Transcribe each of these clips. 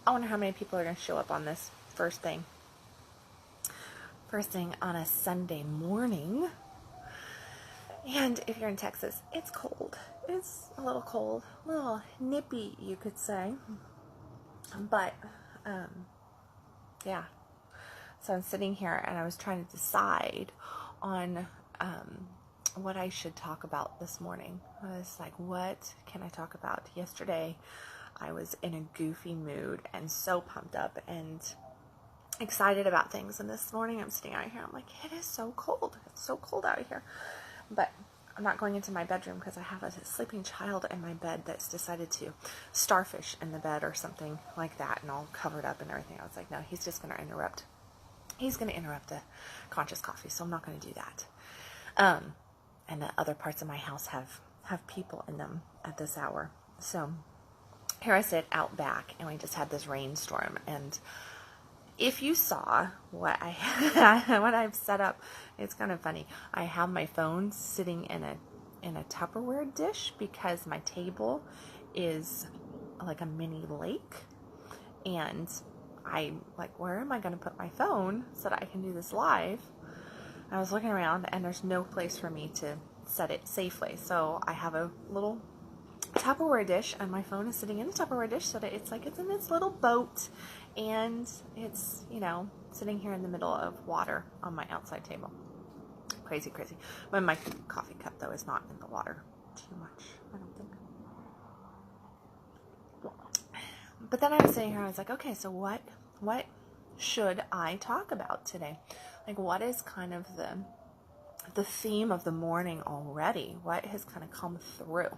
I wonder how many people are going to show up on this first thing on a Sunday morning. And if you're in Texas, it's cold. It's a little cold, a little nippy, you could say. But, yeah. So I'm sitting here and I was trying to decide on what I should talk about this morning. I was like, what can I talk about? Yesterday, I was in a goofy mood and so pumped up and excited about things. And this morning, I'm sitting out here. I'm like, it is so cold. It's so cold out here. But I'm not going into my bedroom because I have a sleeping child in my bed that's decided to starfish in the bed or something like that, and all covered up and everything. I was like, no, he's just going to interrupt. He's going to interrupt a conscious coffee, so I'm not going to do that. And the other parts of my house have people in them at this hour. So here I sit out back, and we just had this rainstorm. And if you saw what I've set up, it's kind of funny. I have my phone sitting in a Tupperware dish because my table is like a mini lake, and I'm like, where am I going to put my phone so that I can do this live? I was looking around and there's no place for me to set it safely. So I have a little Tupperware dish and my phone is sitting in the Tupperware dish so that it's like it's in this little boat and it's, sitting here in the middle of water on my outside table. Crazy. But my coffee cup though is not in the water too much, I don't think. But then I was sitting here and I was like, okay, so what should I talk about today? Like, what is kind of the theme of the morning already? What has kind of come through?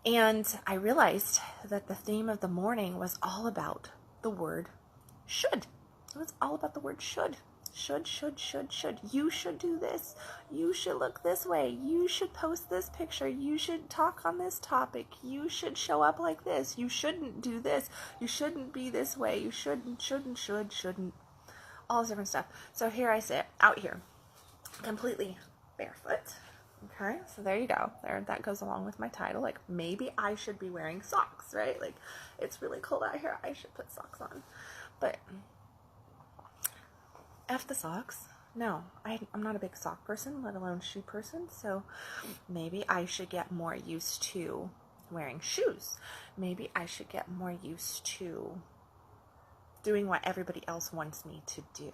And I realized that the theme of the morning was all about the word should. It was all about the word should. Should. You should do this. You should look this way. You should post this picture. You should talk on this topic. You should show up like this. You shouldn't do this. You shouldn't be this way. You shouldn't. All this different stuff. So here I sit out here, completely barefoot. Okay, so there you go. That goes along with my title. Like, maybe I should be wearing socks, right? Like, it's really cold out here. I should put socks on. But F the socks. No, I'm not a big sock person, let alone shoe person. So maybe I should get more used to wearing shoes. Maybe I should get more used to doing what everybody else wants me to do.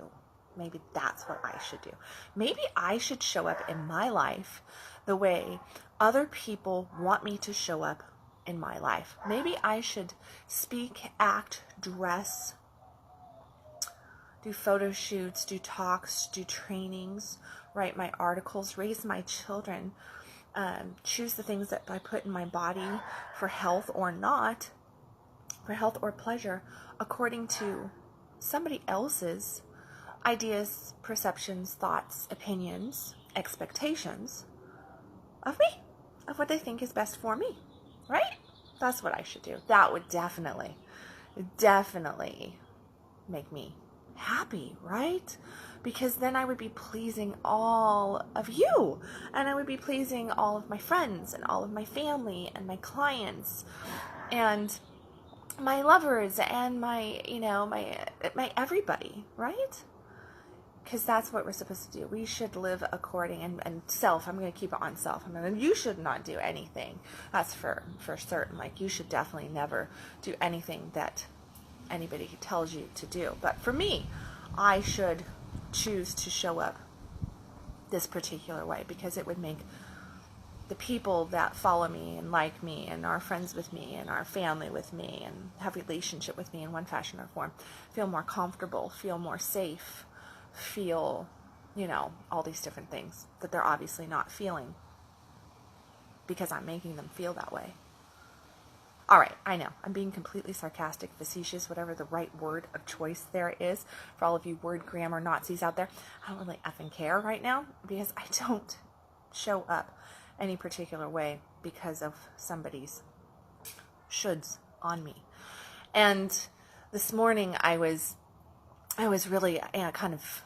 Maybe that's what I should do. Maybe I should show up in my life the way other people want me to show up in my life. Maybe I should speak, act, dress, do photo shoots, do talks, do trainings, write my articles, raise my children, choose the things that I put in my body for health or not, for health or pleasure, according to somebody else's ideas, perceptions, thoughts, opinions, expectations of me, of what they think is best for me, right? That's what I should do. That would definitely make me happy, right? Because then I would be pleasing all of you, and I would be pleasing all of my friends and all of my family and my clients and my lovers and my everybody, right? Because that's what we're supposed to do. We should live according, and self, I'm going to keep it on self. You should not do anything. That's for certain. Like, you should definitely never do anything that anybody tells you to do. But for me, I should choose to show up this particular way because it would make the people that follow me and like me and are friends with me and are family with me and have relationship with me in one fashion or form feel more comfortable, feel more safe, feel, all these different things that they're obviously not feeling because I'm making them feel that way. All right, I know, I'm being completely sarcastic, facetious, whatever the right word of choice there is for all of you word grammar Nazis out there. I don't really effing care right now because I don't show up any particular way because of somebody's shoulds on me. And this morning I was really kind of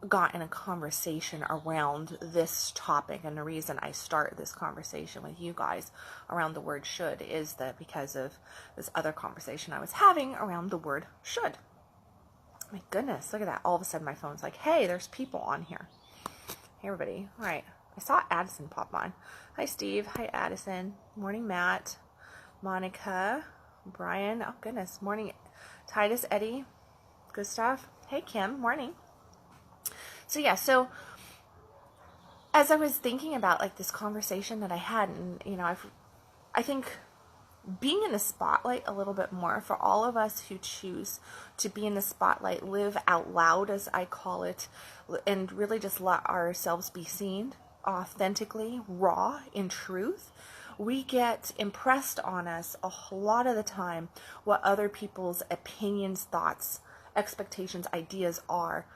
got in a conversation around this topic, and the reason I start this conversation with you guys around the word should is that because of this other conversation I was having around the word should. My goodness, look at that. All of a sudden my phone's like, hey, there's people on here. Hey everybody. All right. I saw Addison pop on. Hi Steve. Hi Addison. Morning Matt. Monica. Brian. Oh goodness. Morning Titus. Eddie. Good stuff. Hey Kim. Morning. So yeah, so as I was thinking about like this conversation that I had, and I think being in the spotlight a little bit more for all of us who choose to be in the spotlight, live out loud as I call it, and really just let ourselves be seen authentically, raw, in truth, we get impressed on us a lot of the time what other people's opinions, thoughts, expectations, ideas are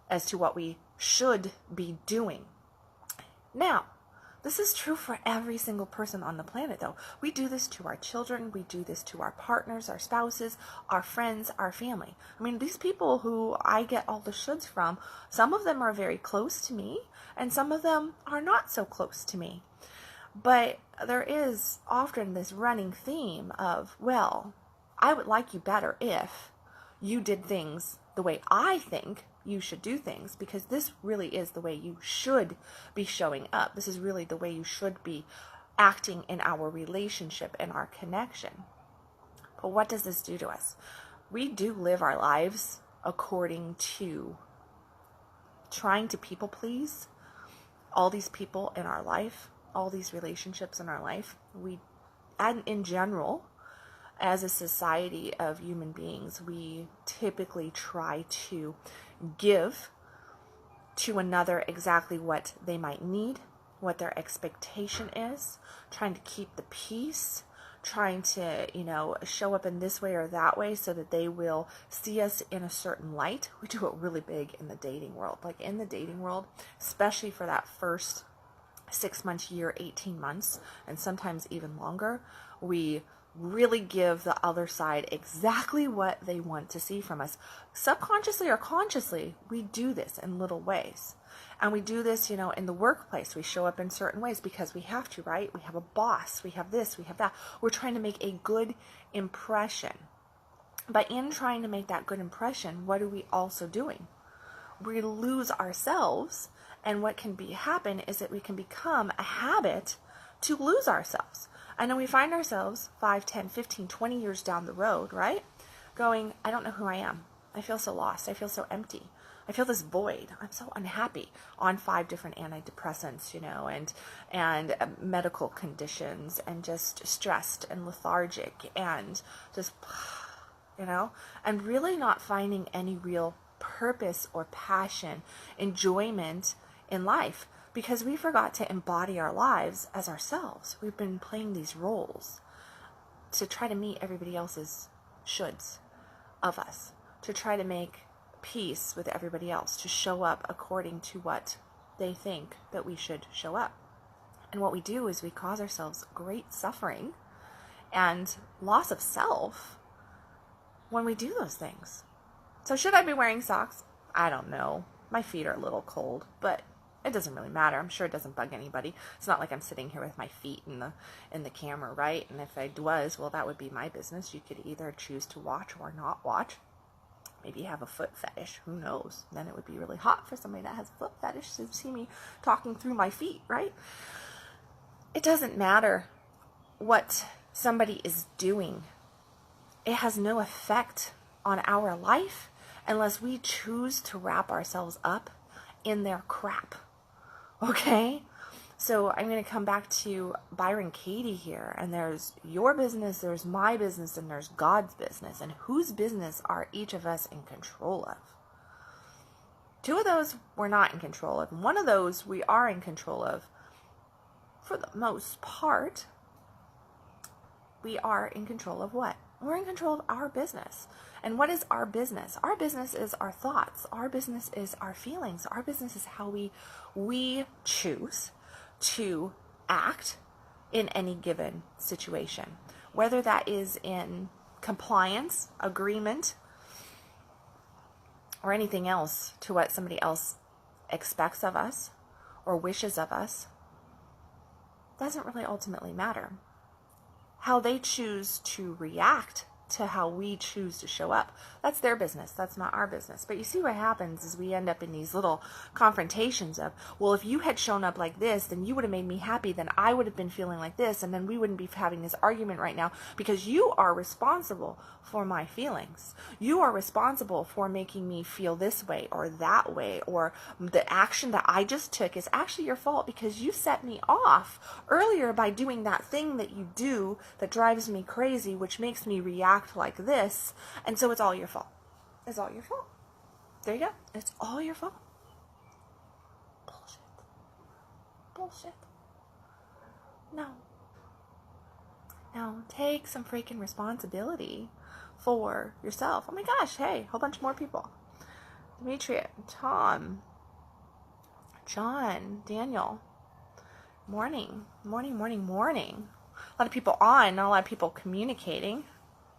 as to what we should be doing. Now, this is true for every single person on the planet, though. We do this to our children. We do this to our partners, our spouses, our friends, our family. I mean, these people who I get all the shoulds from, some of them are very close to me, and some of them are not so close to me. But there is often this running theme of, well, I would like you better if you did things the way I think you should do things, because this really is the way you should be showing up. This is really the way you should be acting in our relationship and our connection. But what does this do to us? We do live our lives according to trying to people please all these people in our life, all these relationships in our life. And in general, as a society of human beings, we typically try to give to another exactly what they might need, what their expectation is, trying to keep the peace, trying to, show up in this way or that way so that they will see us in a certain light. We do it really big in the dating world. Like in the dating world, especially for that first 6 months, year, 18 months, and sometimes even longer, we really give the other side exactly what they want to see from us. Subconsciously or consciously, we do this in little ways. And we do this, in the workplace. We show up in certain ways because we have to, right? We have a boss, we have this, we have that. We're trying to make a good impression. But in trying to make that good impression, what are we also doing? We lose ourselves, and what can happen is that we can become a habit to lose ourselves. And then we find ourselves 5, 10, 15, 20 years down the road, right? Going, I don't know who I am. I feel so lost. I feel so empty. I feel this void. I'm so unhappy, on 5 different antidepressants, and medical conditions, and just stressed and lethargic, and just, and really not finding any real purpose or passion, enjoyment in life. Because we forgot to embody our lives as ourselves. We've been playing these roles to try to meet everybody else's shoulds of us, to try to make peace with everybody else, to show up according to what they think that we should show up. And what we do is we cause ourselves great suffering and loss of self when we do those things. So should I be wearing socks? I don't know. My feet are a little cold, but it doesn't really matter. I'm sure it doesn't bug anybody. It's not like I'm sitting here with my feet in the camera, right? And if I was, well, that would be my business. You could either choose to watch or not watch. Maybe you have a foot fetish. Who knows? Then it would be really hot for somebody that has a foot fetish to see me talking through my feet, right? It doesn't matter what somebody is doing. It has no effect on our life unless we choose to wrap ourselves up in their crap. Okay? So I'm going to come back to Byron Katie here, and there's your business, there's my business, and there's God's business. And whose business are each of us in control of? 2 of those we're not in control of, and 1 of those we are in control of. For the most part, we are in control of what? We're in control of our business. And what is our business? Our business is our thoughts. Our business is our feelings. Our business is how we choose to act in any given situation. Whether that is in compliance, agreement, or anything else to what somebody else expects of us or wishes of us doesn't really ultimately matter. How they choose to react to how we choose to show up, that's their business. That's not our business. But you see what happens is we end up in these little confrontations of, well, if you had shown up like this, then you would have made me happy, then I would have been feeling like this, and then we wouldn't be having this argument right now because you are responsible for my feelings. You are responsible for making me feel this way or that way, or the action that I just took is actually your fault because you set me off earlier by doing that thing that you do that drives me crazy, which makes me react like this, and so it's all your fault. It's all your fault. There you go. It's all your fault. Bullshit. Bullshit. No. No, take some freaking responsibility for yourself. Oh my gosh, hey, whole bunch more people. Demetria, Tom, John, Daniel. Morning. Morning, morning, morning. A lot of people on, not a lot of people communicating.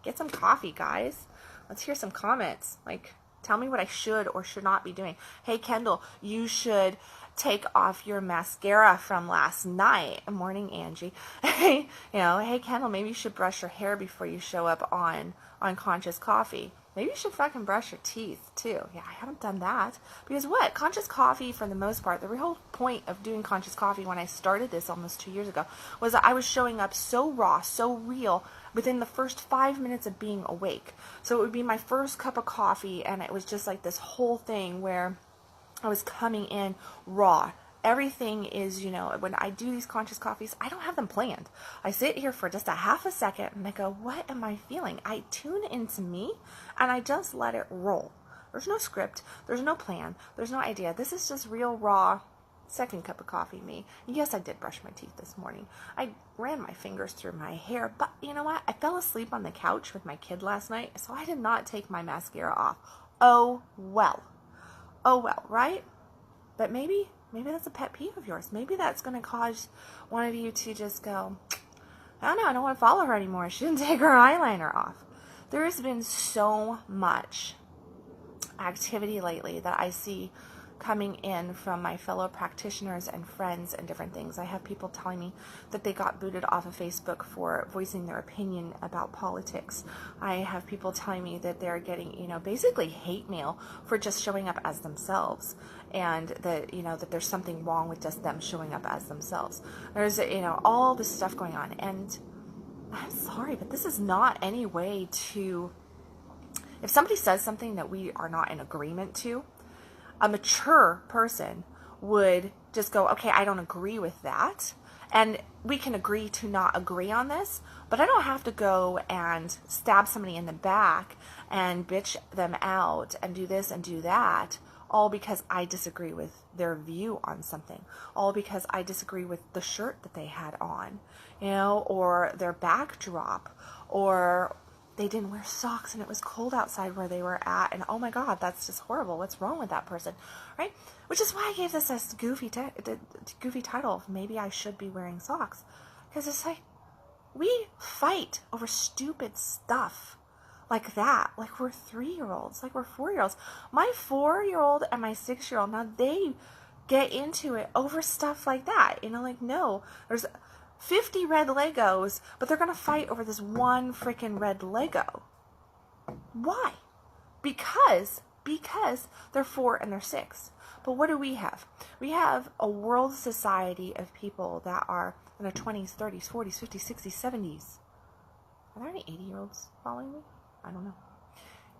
Get some coffee, guys. Let's hear some comments. Like, tell me what I should or should not be doing. Hey, Kendall, you should take off your mascara from last night. Morning, Angie. Hey, hey, Kendall, maybe you should brush your hair before you show up on Conscious Coffee. Maybe you should fucking brush your teeth, too. Yeah, I haven't done that. Because what? Conscious Coffee, for the most part, the whole point of doing Conscious Coffee when I started this almost 2 years ago was that I was showing up so raw, so real, within the first 5 minutes of being awake. So it would be my first cup of coffee, and it was just like this whole thing where I was coming in raw. Everything is, when I do these conscious coffees, I don't have them planned. I sit here for just a half a second and I go, what am I feeling? I tune into me and I just let it roll. There's no script. There's no plan. There's no idea. This is just real raw second cup of coffee me. Yes, I did brush my teeth this morning. I ran my fingers through my hair, but you know what? I fell asleep on the couch with my kid last night, so I did not take my mascara off. Oh, well. Oh, well, right? But maybe that's a pet peeve of yours. Maybe that's going to cause one of you to just go, I don't know, I don't want to follow her anymore. She didn't take her eyeliner off. There has been so much activity lately that I see coming in from my fellow practitioners and friends and different things. I have people telling me that they got booted off of Facebook for voicing their opinion about politics. I have people telling me that they're getting, basically hate mail for just showing up as themselves, and that, that there's something wrong with just them showing up as themselves. There's, all this stuff going on, and I'm sorry, but this is not any way to, if somebody says something that we are not in agreement to, a mature person would just go, okay, I don't agree with that. And we can agree to not agree on this, but I don't have to go and stab somebody in the back and bitch them out and do this and do that, all because I disagree with their view on something, all because I disagree with the shirt that they had on, or their backdrop, or they didn't wear socks and it was cold outside where they were at, and oh my God, that's just horrible. What's wrong with that person, right? Which is why I gave this a goofy title of maybe I should be wearing socks, because it's like we fight over stupid stuff like that, like we're 3-year-olds, like we're 4-year-olds. My 4-year-old and my 6-year-old, now they get into it over stuff like that, no, there's 50 red Legos, but they're going to fight over this one freaking red Lego. Why? Because they're 4 and they're 6. But what do we have? We have a world society of people that are in their 20s, 30s, 40s, 50s, 60s, 70s. Are there any 80-year-olds following me? I don't know.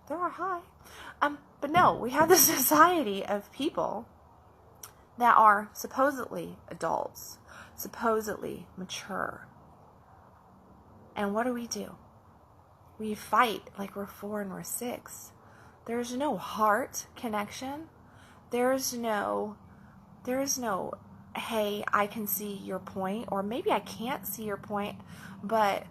There are, hi. But no, we have this society of people that are supposedly adults, supposedly mature. And what do? We fight like we're 4 and we're 6. There's no heart connection. There's no, hey, I can see your point, or maybe I can't see your point, but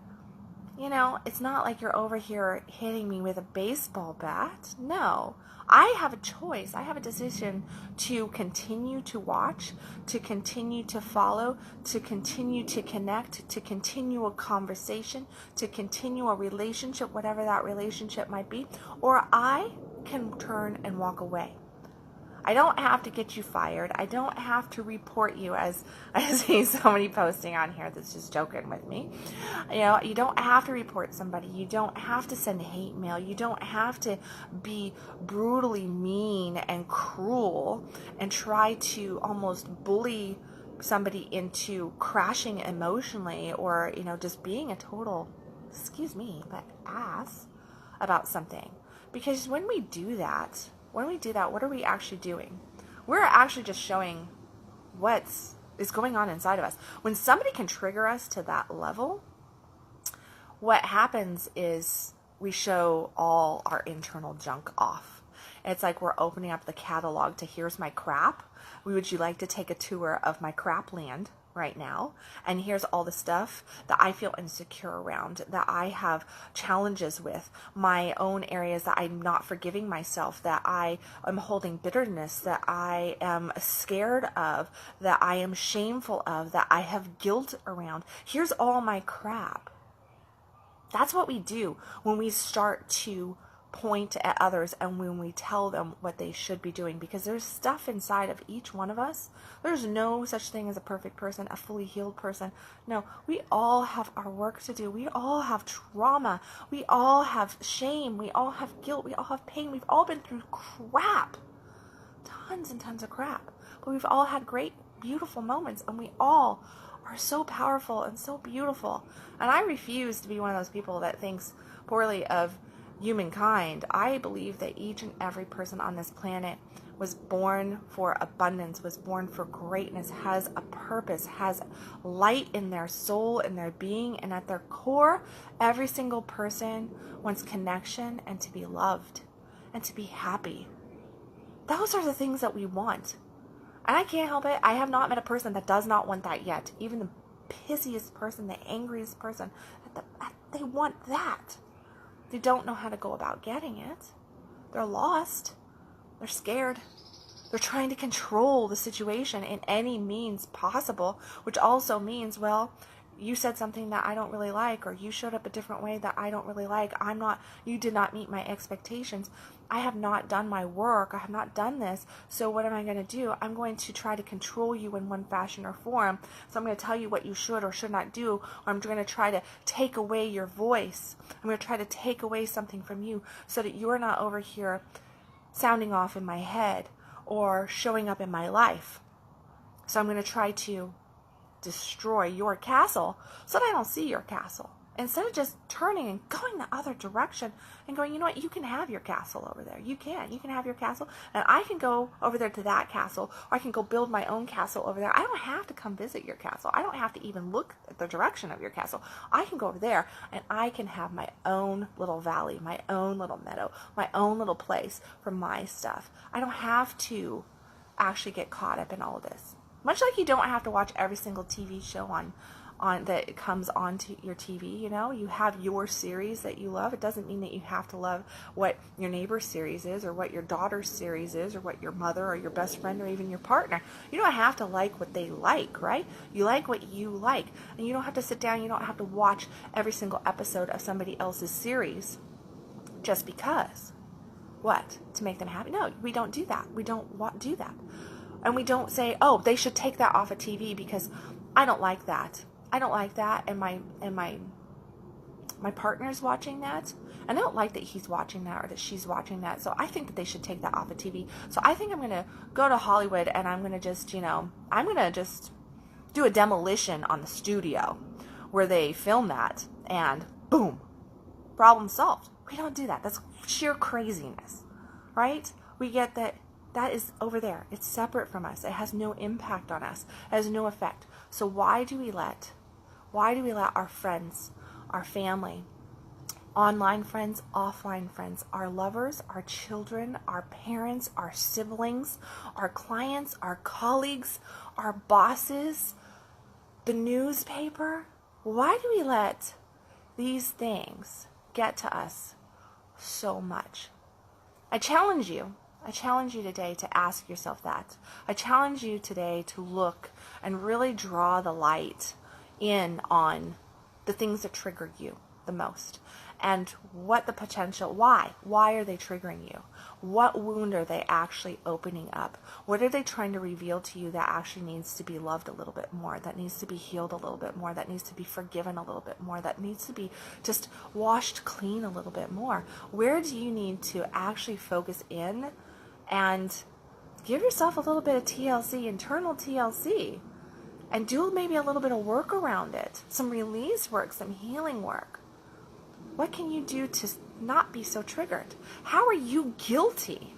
it's not like you're over here hitting me with a baseball bat. No, I have a choice. I have a decision to continue to watch, to continue to follow, to continue to connect, to continue a conversation, to continue a relationship, whatever that relationship might be, or I can turn and walk away. I don't have to get you fired. I don't have to report you, as I see somebody posting on here that's just joking with me. You know, you don't have to report somebody. You don't have to send hate mail. You don't have to be brutally mean and cruel and try to almost bully somebody into crashing emotionally, or, you know, just being a total, excuse me, but ass about something. Because when we do that, what are we actually doing? We're actually just showing what is going on inside of us. When somebody can trigger us to that level, what happens is we show all our internal junk off. It's like we're opening up the catalog to here's my crap. Would you like to take a tour of my crap land right now? And here's all the stuff that I feel insecure around, that I have challenges with, my own areas that I'm not forgiving myself, that I am holding bitterness, that I am scared of, that I am shameful of, that I have guilt around. Here's all my crap. That's what we do when we start to point at others and when we tell them what they should be doing, because there's stuff inside of each one of us. There's no such thing as a perfect person, a fully healed person. No, we all have our work to do. We all have trauma. We all have shame. We all have guilt. We all have pain. We've all been through crap, tons and tons of crap, but we've all had great, beautiful moments, and we all are so powerful and so beautiful. And I refuse to be one of those people that thinks poorly of humankind. I believe that each and every person on this planet was born for abundance, was born for greatness, has a purpose, has light in their soul, in their being, and at their core, every single person wants connection and to be loved and to be happy. Those are the things that we want. And I can't help it. I have not met a person that does not want that yet. Even the pissiest person, the angriest person, they want that. They don't know how to go about getting it. They're lost. They're scared. They're trying to control the situation in any means possible, which also means, well, you said something that I don't really like, or you showed up a different way that I don't really like. You did not meet my expectations. I have not done my work. I have not done this. So what am I going to do? I'm going to try to control you in one fashion or form. So I'm going to tell you what you should or should not do, or I'm going to try to take away your voice. I'm going to try to take away something from you so that you're not over here sounding off in my head or showing up in my life. So I'm going to try to destroy your castle so that I don't see your castle. Instead of just turning and going the other direction and going, you know what, you can have your castle over there. You can have your castle, and I can go over there to that castle, or I can go build my own castle over there. I don't have to come visit your castle. I don't have to even look at the direction of your castle. I can go over there and I can have my own little valley, my own little meadow, my own little place for my stuff. I don't have to actually get caught up in all of this. Much like you don't have to watch every single TV show on that comes onto your TV, you know, you have your series that you love. It doesn't mean that you have to love what your neighbor's series is, or what your daughter's series is, or what your mother or your best friend or even your partner. You don't have to like what they like, right? You like what you like, and you don't have to sit down. You don't have to watch every single episode of somebody else's series just because. What? To make them happy? No, we don't do that. We don't do that. And we don't say, oh, they should take that off of TV because I don't like that. I don't like that, and my partner's watching that, and I don't like that he's watching that or that she's watching that, so I think that they should take that off of TV. So I think I'm going to go to Hollywood, and I'm going to just, I'm going to just do a demolition on the studio where they film that, and boom, problem solved. We don't do that. That's sheer craziness, right? We get that is over there. It's separate from us. It has no impact on us. It has no effect. So why do we let our friends, our family, online friends, offline friends, our lovers, our children, our parents, our siblings, our clients, our colleagues, our bosses, the newspaper, why do we let these things get to us so much? I challenge you today to ask yourself that. I challenge you today to look and really draw the light in on the things that trigger you the most. and what the potential, why are they triggering you? What wound are they actually opening up? What are they trying to reveal to you that actually needs to be loved a little bit more, that needs to be healed a little bit more, that needs to be forgiven a little bit more, that needs to be just washed clean a little bit more? Where do you need to actually focus in and give yourself a little bit of TLC, internal TLC, and do maybe a little bit of work around it, some release work, some healing work? What can you do to not be so triggered? How are you guilty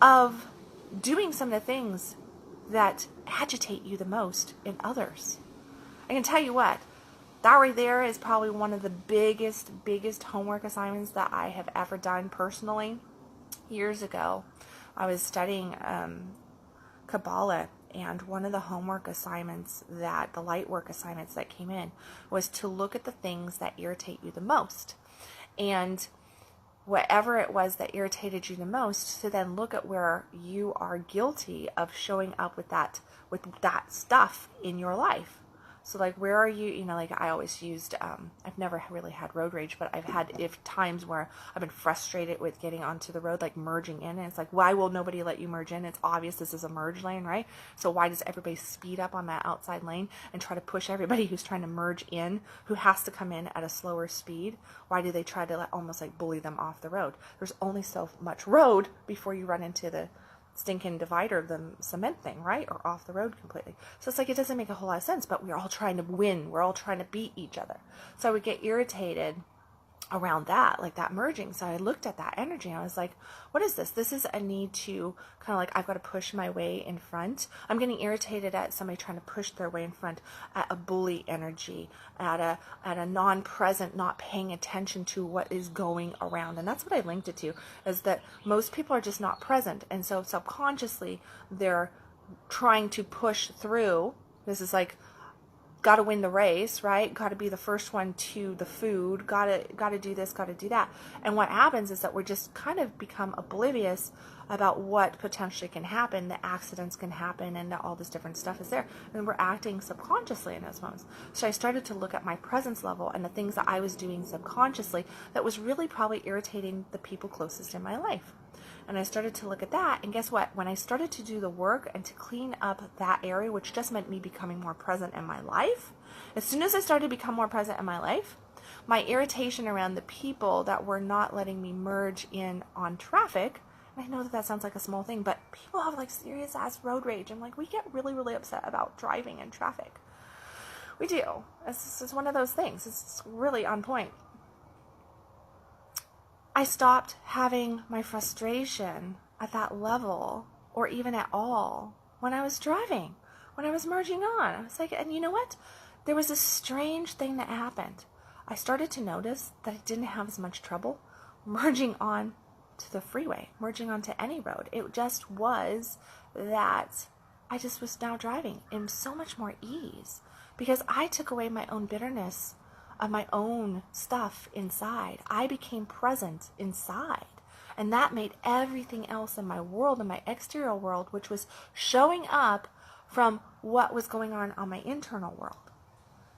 of doing some of the things that agitate you the most in others? I can tell you what, that right there is probably one of the biggest homework assignments that I have ever done personally. Years ago, I was studying Kabbalah, and one of the homework assignments, that the light work assignments that came in, was to look at the things that irritate you the most. And whatever it was that irritated you the most, to then look at where you are guilty of showing up with that stuff in your life. So like, where are you, like I always used, I've never really had road rage, but I've had times where I've been frustrated with getting onto the road, like merging in, and it's like, why will nobody let you merge in? It's obvious this is a merge lane, right? So why does everybody speed up on that outside lane and try to push everybody who's trying to merge in, who has to come in at a slower speed? Why do they try to almost like bully them off the road? There's only so much road before you run into the stinking divider, the cement thing, right? Or off the road completely. So it's like, it doesn't make a whole lot of sense, but we're all trying to win. We're all trying to beat each other. So I would get irritated around that, like that merging. So I looked at that energy and I was like, what is this? This is a need to kind of like, I've got to push my way in front. I'm getting irritated at somebody trying to push their way in front, at a bully energy, at a non-present, not paying attention to what is going around. And that's what I linked it to, is that most people are just not present. And so subconsciously they're trying to push through. This is like, got to win the race, right? Got to be the first one to the food. Got to do this, got to do that. And what happens is that we're just kind of become oblivious about what potentially can happen, the accidents can happen, and all this different stuff is there. And we're acting subconsciously in those moments. So I started to look at my presence level and the things that I was doing subconsciously that was really probably irritating the people closest in my life. And I started to look at that, and guess what? When I started to do the work and to clean up that area, which just meant me becoming more present in my life, as soon as I started to become more present in my life, my irritation around the people that were not letting me merge in on traffic, and I know that sounds like a small thing, but people have like serious ass road rage, and like we get really, really upset about driving in traffic. We do. It's one of those things. It's really on point. I stopped having my frustration at that level, or even at all, when I was driving, when I was merging on. I was like, and you know what? There was a strange thing that happened. I started to notice that I didn't have as much trouble merging on to the freeway, merging onto any road. It just was that I just was now driving in so much more ease, because I took away my own bitterness of my own stuff inside. I became present inside. And that made everything else in my world, in my exterior world, which was showing up from what was going on my internal world.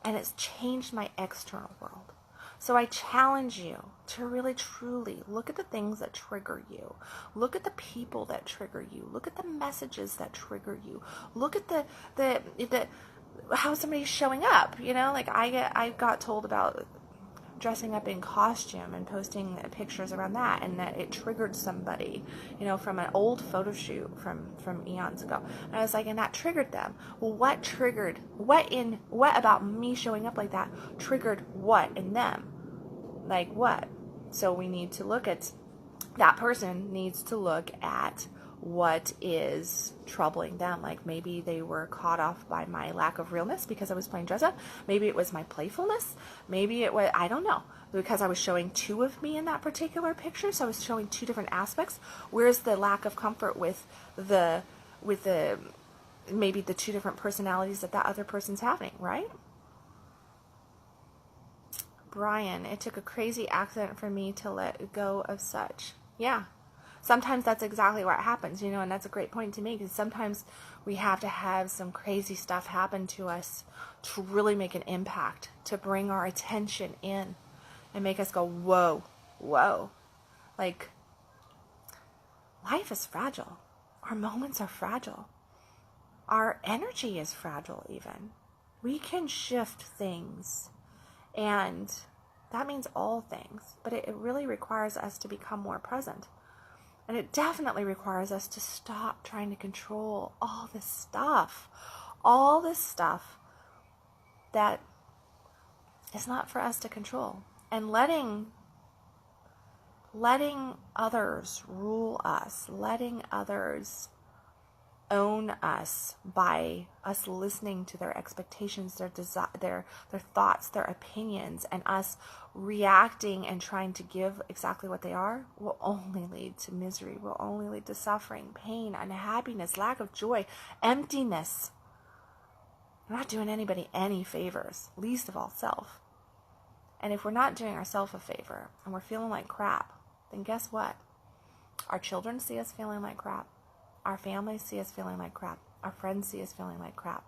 And it's changed my external world. So I challenge you to really, truly look at the things that trigger you. Look at the people that trigger you. Look at the messages that trigger you. Look at the how somebody's showing up, like I got told about dressing up in costume and posting pictures around that, and that it triggered somebody, from an old photo shoot from eons ago. And I was like, and that triggered them. Well, what about me showing up like that triggered what in them? Like what? So we need to look at, that person needs to look at what is troubling them. Like maybe they were caught off by my lack of realness because I was playing dress up. Maybe it was my playfulness. Maybe it was, I don't know, because I was showing two of me in that particular picture. So I was showing two different aspects. Where's the lack of comfort with the maybe the two different personalities that other person's having, right? Brian, it took a crazy accident for me to let go of such. Yeah. Sometimes that's exactly what happens, and that's a great point to make, because sometimes we have to have some crazy stuff happen to us to really make an impact, to bring our attention in. and make us go, whoa, whoa. Like, life is fragile. Our moments are fragile. Our energy is fragile even. We can shift things, and that means all things, but it really requires us to become more present. And it definitely requires us to stop trying to control all this stuff that is not for us to control, and letting others rule us, letting others own us by us listening to their expectations, their thoughts, their opinions, and us reacting and trying to give exactly what they are, will only lead to misery, will only lead to suffering, pain, unhappiness, lack of joy, emptiness. We're not doing anybody any favors, least of all self. And if we're not doing ourselves a favor and we're feeling like crap, then guess what? Our children see us feeling like crap. Our families see us feeling like crap. Our friends see us feeling like crap.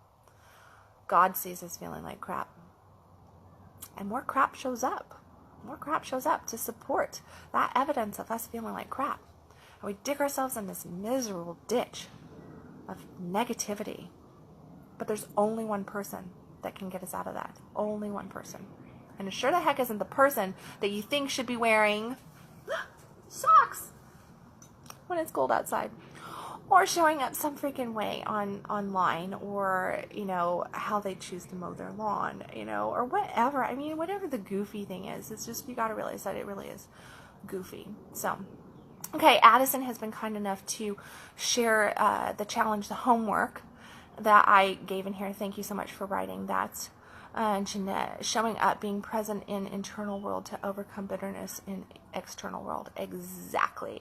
God sees us feeling like crap. And more crap shows up. More crap shows up to support that evidence of us feeling like crap. And we dig ourselves in this miserable ditch of negativity. But there's only one person that can get us out of that. Only one person. And it sure the heck isn't the person that you think should be wearing socks when it's cold outside, or showing up some freaking way online, or, you know, how they choose to mow their lawn, you know, or whatever. I mean, whatever the goofy thing is, it's just, you got to realize that it really is goofy. So, okay, Addison has been kind enough to share the challenge, the homework that I gave in here. Thank you so much for writing that. Jeanette, showing up, being present in internal world to overcome bitterness in external world. Exactly.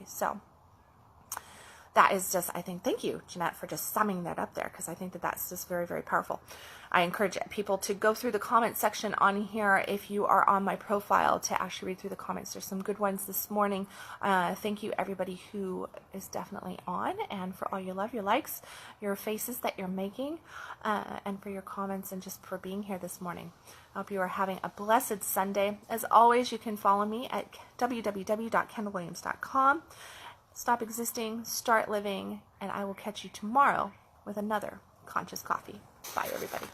So that is just, I think, thank you, Jeanette, for just summing that up there, because I think that that's just very, very powerful. I encourage people to go through the comment section on here if you are on my profile, to actually read through the comments. There's some good ones this morning. Thank you, everybody who is definitely on, and for all your love, your likes, your faces that you're making, and for your comments, and just for being here this morning. I hope you are having a blessed Sunday. As always, you can follow me at www.kendalwilliams.com. Stop existing, start living, and I will catch you tomorrow with another Conscious Coffee. Bye, everybody.